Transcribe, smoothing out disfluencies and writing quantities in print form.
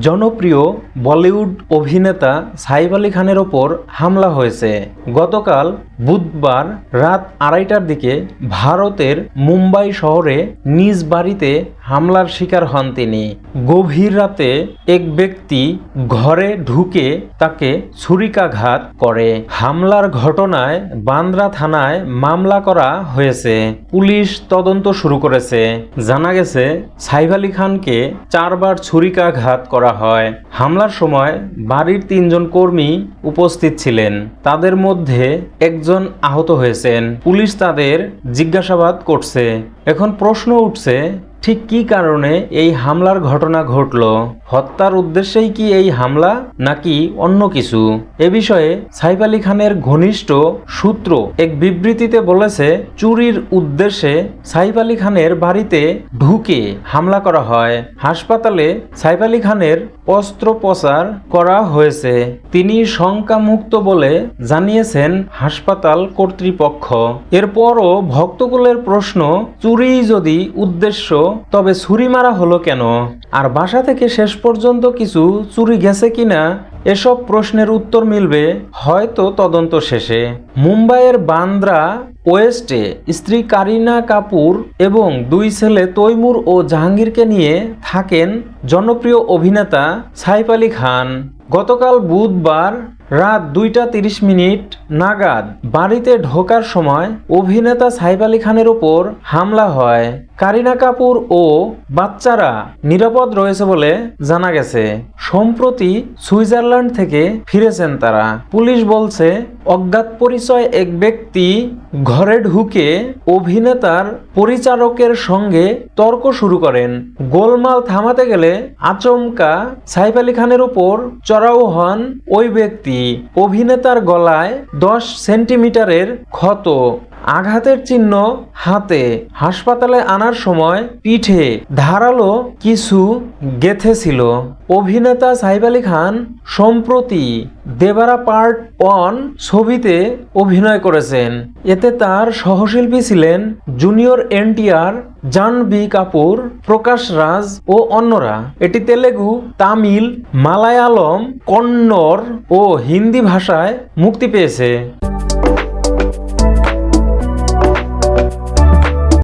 জনপ্রিয় বলিউড অভিনেতা সাইফ আলী খানের ওপর হামলা হয়েছে। গতকাল বুধবার রাত 2:30টার দিকে ভারতের মুম্বাই শহরে নিজ বাড়িতে হামলার শিকার হন তিনি। গভীর রাতে এক ব্যক্তি ঘরে ঢুকে তাকে ছুরিকাঘাত করে। হামলার ঘটনায় বান্দ্রা থানায় মামলা করা হয়েছে। পুলিশ তদন্ত শুরু করেছে। জানা গেছে সাইফ আলী খানকে 4 বার ছুরিকাঘাত করা হয়। হামলার সময় বাড়ির 3 জন কর্মী উপস্থিত ছিলেন। তাদের মধ্যে একজন আহত হয়েছেন। পুলিশ তাদের জিজ্ঞাসাবাদ করছে। এখন প্রশ্ন উঠছে, ঠিক কী কারণে এই হামলার ঘটনা ঘটল? হত্যার উদ্দেশ্যেই কি এই হামলা, নাকি অন্য কিছু? এ বিষয়ে সাইফ আলী খানের ঘনিষ্ঠ সূত্র এক বিবৃতিতে বলেছে, চুরির উদ্দেশ্যে সাইফ আলী খানের বাড়িতে ঢুকে হামলা করা হয়। হাসপাতালে সাইফ আলী খানের অস্ত্রোপচার করা হয়েছে। তিনি শঙ্কামুক্ত বলে জানিয়েছেন হাসপাতাল কর্তৃপক্ষ। এরপরও ভক্তকুলের প্রশ্ন, চুরি যদি উদ্দেশ্য তবে ছুরি মারা হলো কেন? আর বাসা থেকে শেষ পর্যন্ত কিছু চুরি গেছে কিনা, এসব প্রশ্নের উত্তর মিলবে হয়তো তদন্ত শেষে। মুম্বাইয়ের বান্দ্রা ওয়েস্টে স্ত্রী কারিনা কাপুর এবং 2 ছেলে তৈমুর ও জাহাঙ্গীরকে নিয়ে থাকেন জনপ্রিয় অভিনেতা সাইফ আলী খান। গতকাল বুধবার রাত 2:30 নাগাদ বাড়িতে ঢোকার সময় অভিনেতা সাইফ আলী খানের ওপর হামলা হয়। কারিনা কাপুর ও বাচ্চারা নিরাপদ রয়েছে বলে জানা গেছে। সম্প্রতি সুইজারল্যান্ড থেকে ফিরেছেন তারা। পুলিশ বলছে, অজ্ঞাত পরিচয় এক ব্যক্তি ঘরে ঢুকে অভিনেতার পরিচারকের সঙ্গে তর্ক শুরু করেন। গোলমাল থামাতে গেলে আচমকা সাইফ আলী খানের ওপর চড়াও হন ওই ব্যক্তি। অভিনেতার গলায় 10 সেন্টিমিটারের ক্ষত, আঘাতের চিহ্ন হাতে। হাসপাতালে আনার সময় পিঠে ধারালো কিছু গেঁথেছিল। অভিনেতা সাইফ আলী খান সম্প্রতি দেবারা পার্ট 1 ছবিতে অভিনয় করেছেন। এতে তার সহশিল্পী ছিলেন জুনিয়র এনটিআর, জাহ্নবী কাপুর, প্রকাশ রাজ ও অন্যরা। এটি তেলেগু, তামিল, মালায়ালম, কন্নড় ও হিন্দি ভাষায় মুক্তি পেয়েছে।